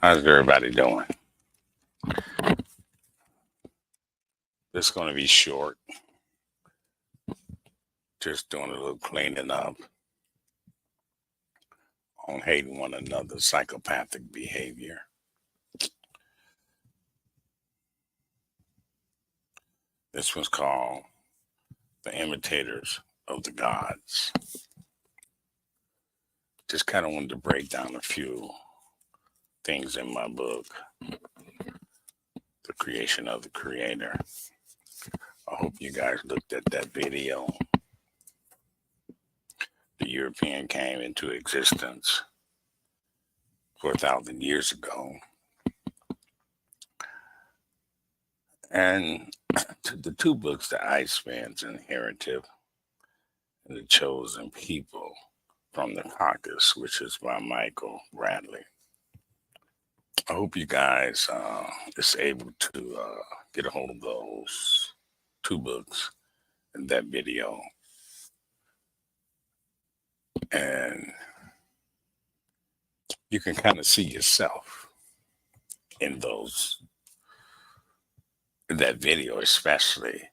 How's everybody doing? This is going to be short. Just doing a little cleaning up on hating one another, psychopathic behavior. This one's called The Imitators of the Gods. Just kind of wanted to break down a few things in my book, The Creation of the Creator. I hope you guys looked at that video. The European came into existence 4,000 years ago. And the two books, The Iceman's Inheritive and The Chosen People from the Caucasus, which is by Michael Bradley. I hope you guys is able to get a hold of those two books in that video. And you can kind of see yourself in that video especially.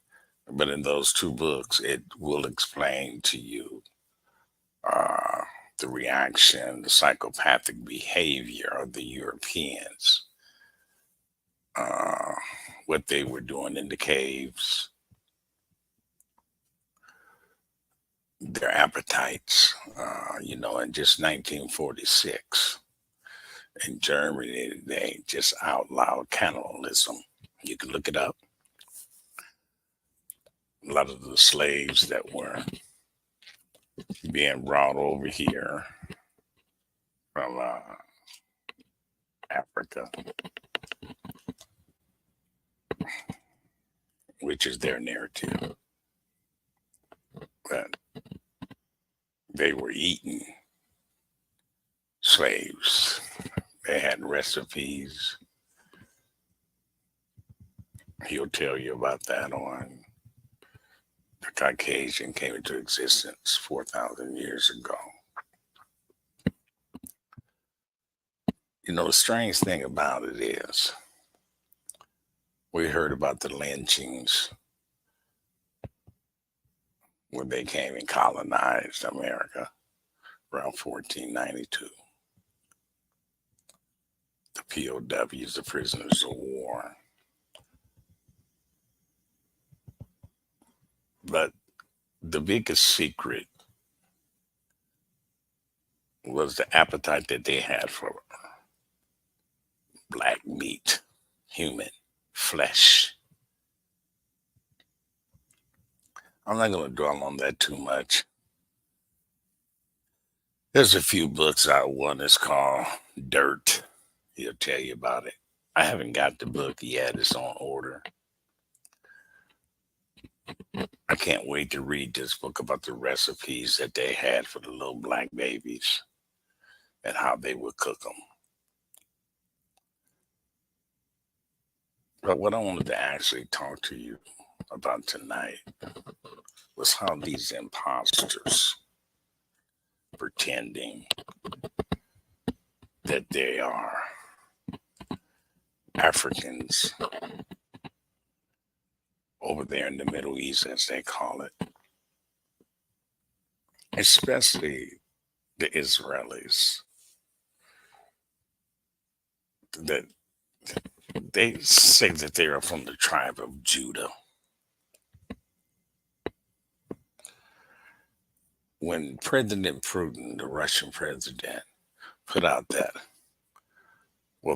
But in those two books, it will explain to you the reaction, the psychopathic behavior of the Europeans, what they were doing in the caves, their appetites. In just 1946 in Germany, they just outlawed cannibalism. You can look it up. A lot of the slaves that were being brought over here from Africa, which is their narrative, but they were eating slaves. They had recipes. He'll tell you about that on The Caucasian came into existence 4,000 years ago. The strange thing about it is we heard about the lynchings when they came and colonized America around 1492. The POWs, the prisoners of war. But the biggest secret was the appetite that they had for black meat, human flesh. I'm not going to dwell on that too much. There's a few books out. One is called Dirt. He'll tell you about it. I haven't got the book yet. It's on order. I can't wait to read this book about the recipes that they had for the little black babies and how they would cook them. But what I wanted to actually talk to you about tonight was how these imposters pretending that they are Africans over there in the Middle East, as they call it, especially the Israelis, that they say that they are from the tribe of Judah. When President Putin, the Russian president, put out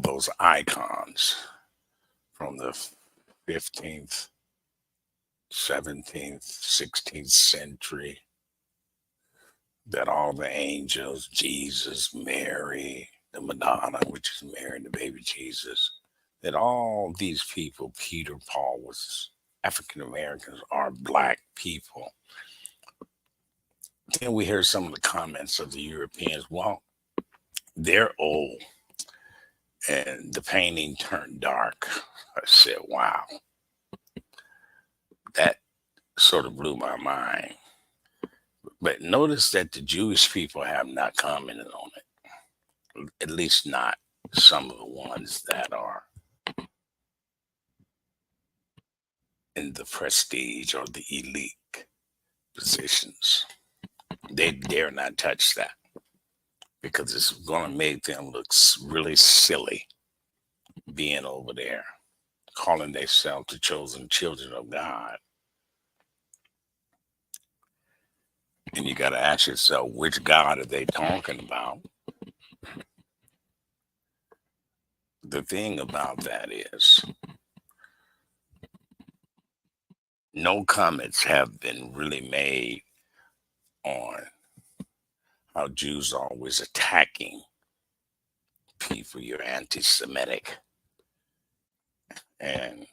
those icons from the 15th, 17th, 16th century, that all the angels, Jesus, Mary, the Madonna, which is Mary and the baby Jesus, that all these people, Peter, Paul, was African Americans, are black people. Then we hear some of the comments of the Europeans. Well, They're old, and the painting turned dark. I said, wow, that sort of blew my mind. But notice that the Jewish people have not commented on it, at least not some of the ones that are in the prestige or the elite positions. They dare not touch that because it's going to make them look really silly being over there, calling themselves the chosen children of God. And you got to ask yourself, which God are they talking about? The thing about that is, no comments have been really made on how Jews are always attacking people. You're anti Semitic. And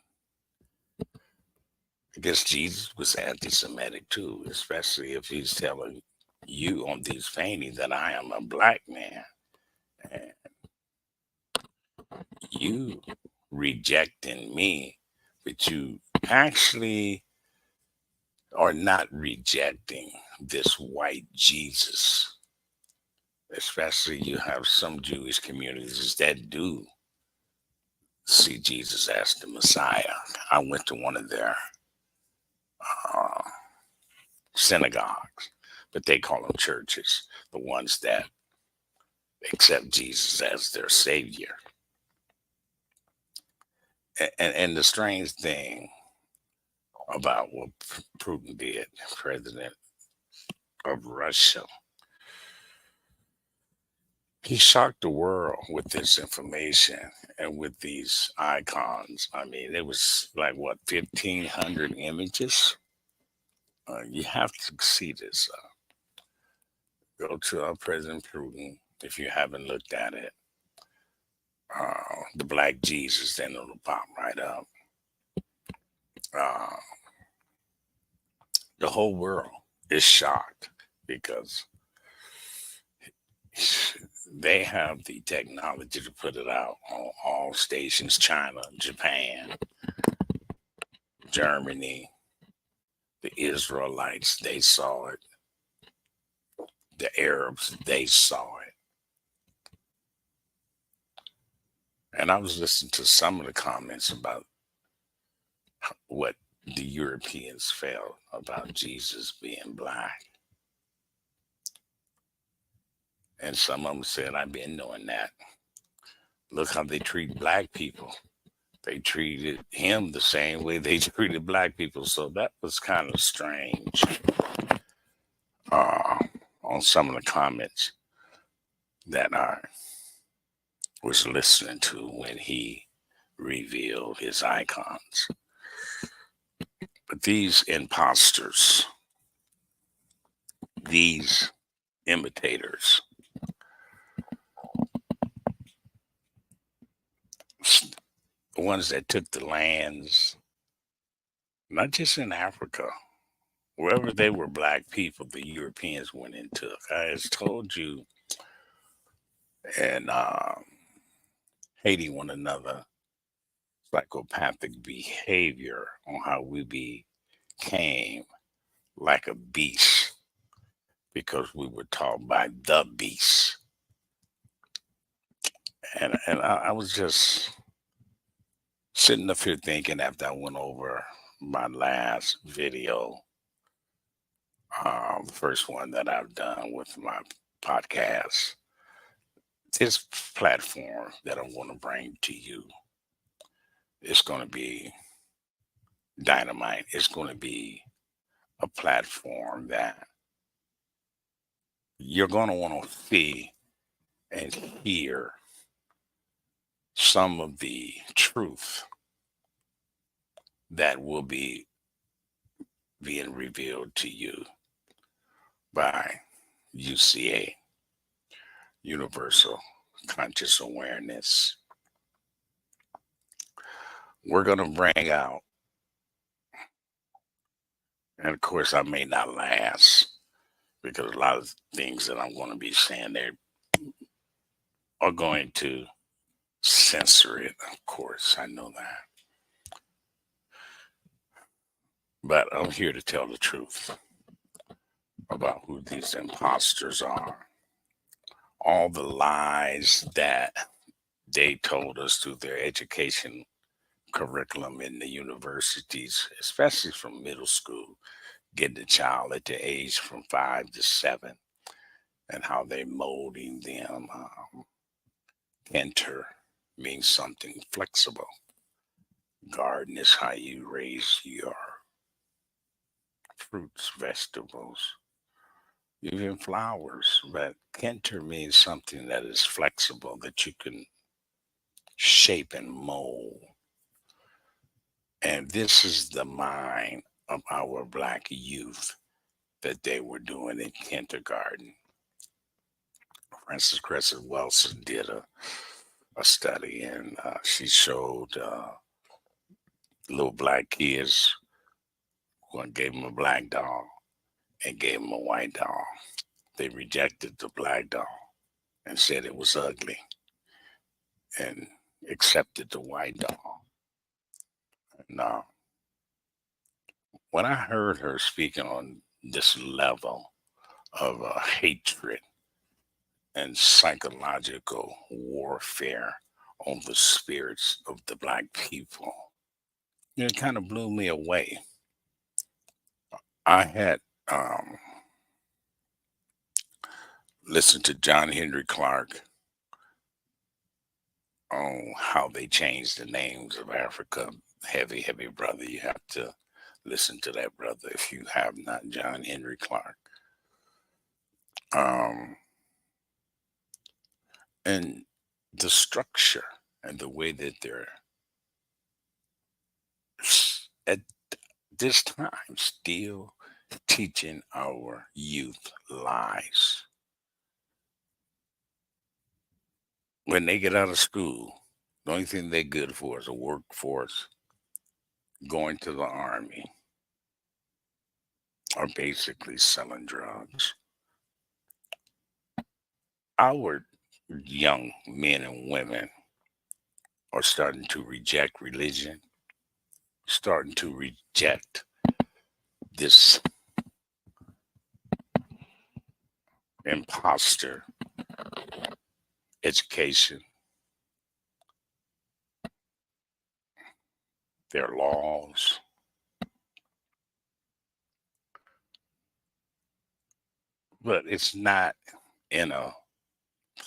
I guess Jesus was anti Semitic too, especially if he's telling you on these paintings that I am a black man. And you rejecting me, but you actually are not rejecting this white Jesus. Especially you have some Jewish communities that do see Jesus as the Messiah. I went to one of their uh, synagogues, but they call them churches, the ones that accept Jesus as their savior. And the strange thing about what Putin did, president of Russia, he shocked the world with this information and with these icons. I mean, it was like, what, 1,500 images? You have to see this. Go to President Putin if you haven't looked at it. The Black Jesus, then it'll pop right up. Uh, the whole world is shocked because they have the technology to put it out on all stations. China, Japan, Germany, the Israelites, they saw it. The Arabs, they saw it. And I was listening to some of the comments about what the Europeans felt about Jesus being black. And some of them said, I've been knowing that. Look how they treat black people. They treated him the same way they treated black people. So that was kind of strange uh, on some of the comments that I was listening to when he revealed his icons. But these imposters, these imitators, the ones that took the lands, not just in Africa, wherever they were black people, the Europeans went and took. I has told you, and hating one another, psychopathic behavior on how we became like a beast because we were taught by the beast. And I was just sitting up here thinking after I went over my last video, the first one that I've done with my podcast, this platform that I'm going to bring to you is going to be dynamite. It's going to be a platform that you're going to want to see and hear some of the truth that will be being revealed to you by UCA, Universal Conscious Awareness. We're going to bring out, and of course, I may not last because a lot of things that I'm going to be saying there are going to censor it, of course. I know that. But I'm here to tell the truth about who these imposters are. All the lies that they told us through their education curriculum in the universities, especially from middle school, getting the child at the age from 5 to 7, and how they're molding them. Enter means something flexible. Garden is how you raise your fruits, vegetables, even flowers. But Kenter means something that is flexible, that you can shape and mold. And this is the mind of our black youth that they were doing in kindergarten. Frances Cressy Wilson did a study, and she showed little black kids, one gave them a black doll and gave them a white doll. They rejected the black doll and said it was ugly and accepted the white doll. And when I heard her speaking on this level of hatred and psychological warfare on the spirits of the black people, it kind of blew me away. I had listened to John Henry Clark on how they changed the names of Africa. Heavy, heavy brother. You have to listen to that brother if you have not. John Henry Clark. And the structure and the way that they're at this time still teaching our youth lies. When they get out of school, the only thing they're good for is a workforce, going to the army, or basically selling drugs. Our young men and women are starting to reject religion, starting to reject this imposter education, their laws. But it's not in a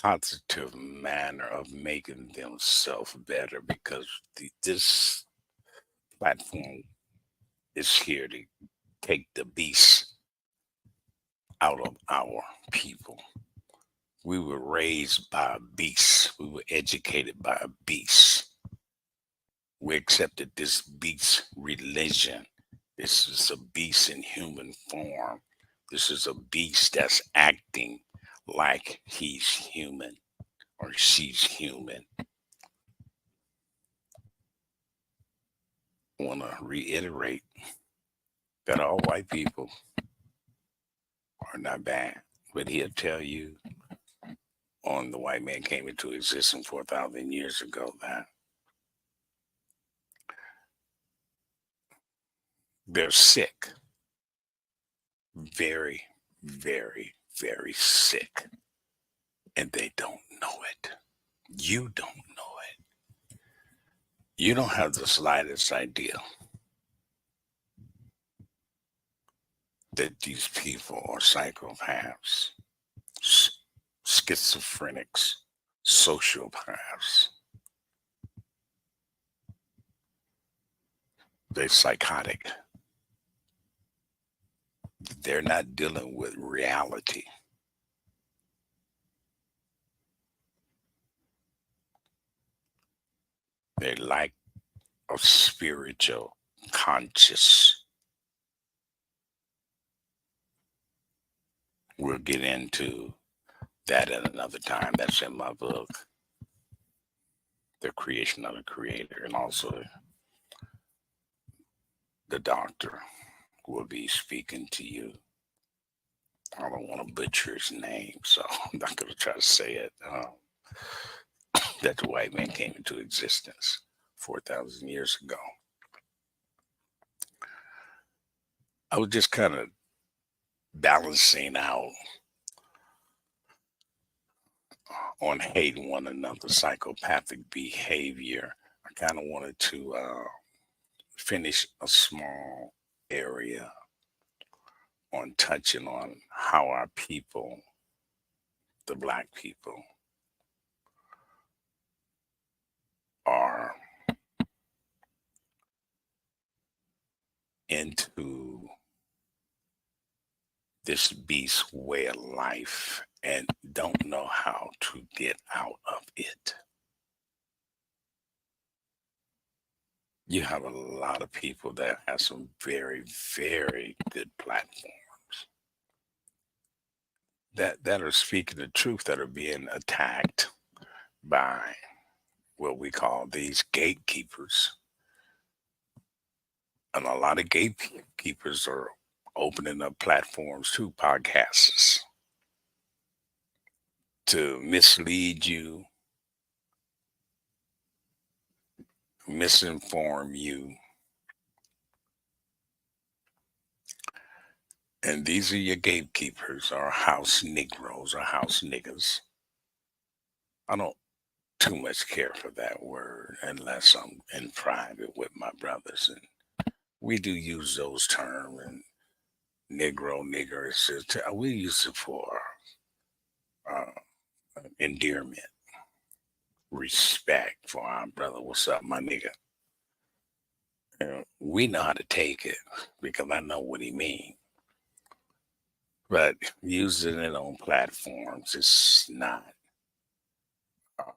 positive manner of making themselves better, because this platform is here to take the beast out of our people. We were raised by a beast. We were educated by a beast. We accepted this beast religion. This is a beast in human form. This is a beast that's acting like he's human or she's human. I want to reiterate that all white people are not bad, but he'll tell you on The White Man Came into Existence 4,000 years ago that they're sick, very, very, very sick, and they don't know it. You don't know it. You don't have the slightest idea that these people are psychopaths, schizophrenics, sociopaths. They're psychotic. They're not dealing with reality. They lack of spiritual conscious. We'll get into that at another time. That's in my book, The Creation of the Creator, and also the doctor will be speaking to you. I don't want to butcher his name, so I'm not going to try to say it. that the white man came into existence 4,000 years ago. I was just kind of balancing out on hating one another, psychopathic behavior. I kind of wanted to finish a small area on touching on how our people, the black people, are into this beast way of life and don't know how to get out of it. You have a lot of people that have some very, very good platforms that are speaking the truth, that are being attacked by what we call these gatekeepers. And a lot of gatekeepers are opening up platforms to podcasts to mislead you, misinform you. And these are your gatekeepers, or house Negroes, or house niggas. I don't too much care for that word unless I'm in private with my brothers. And we do use those terms, and Negro, nigger, we use it for endearment, respect for our brother. What's up, my nigga? We know how to take it because I know what he means. But using it on platforms is not. Uh,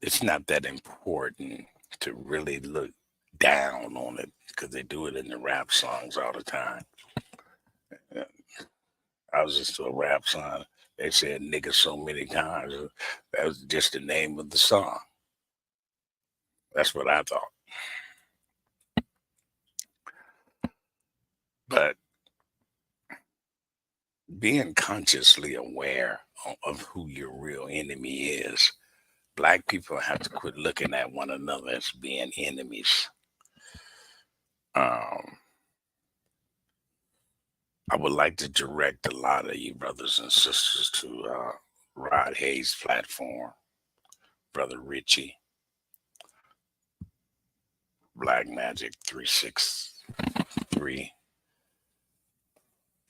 it's not that important to really look down on it because they do it in the rap songs all the time. Uh, I was just to a rap song. They said nigga so many times. That was just the name of the song. That's what I thought. But being consciously aware of who your real enemy is, black people have to quit looking at one another as being enemies. Um, I would like to direct a lot of you brothers and sisters to Rod Hayes' platform, Brother Richie, Black Magic 363,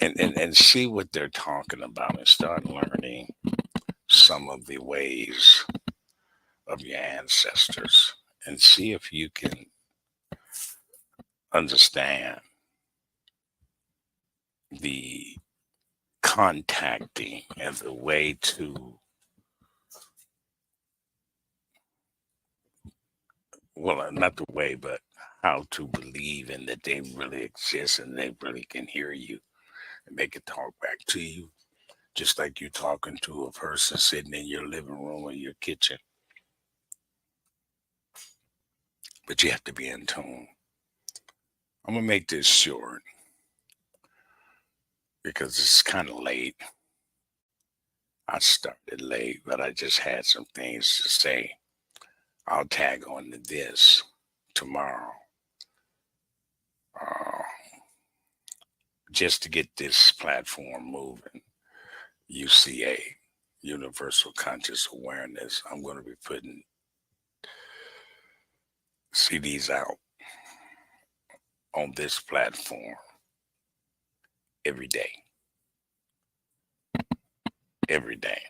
and see what they're talking about and start learning some of the ways of your ancestors and see if you can understand the contacting as a way to, well, not the way, but how to believe in that they really exist and they really can hear you and they can talk back to you, just like you talking to a person sitting in your living room or your kitchen. But you have to be in tune. I'm gonna make this short because it's kind of late. I started late, but I just had some things to say. I'll tag on to this tomorrow, uh, just to get this platform moving. UCA, Universal Conscious Awareness. I'm going to be putting CDs out on this platform every day. Every day.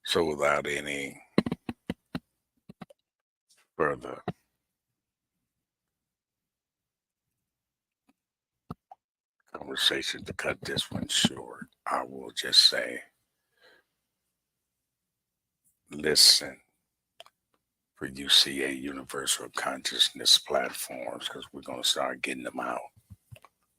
So without any further conversation to cut this one short, I will just say, listen for UCA Universal Consciousness platforms, because we're going to start getting them out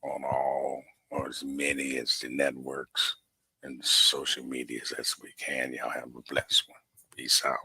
on all or as many as the networks and social medias as we can. Y'all have a blessed one. Peace out.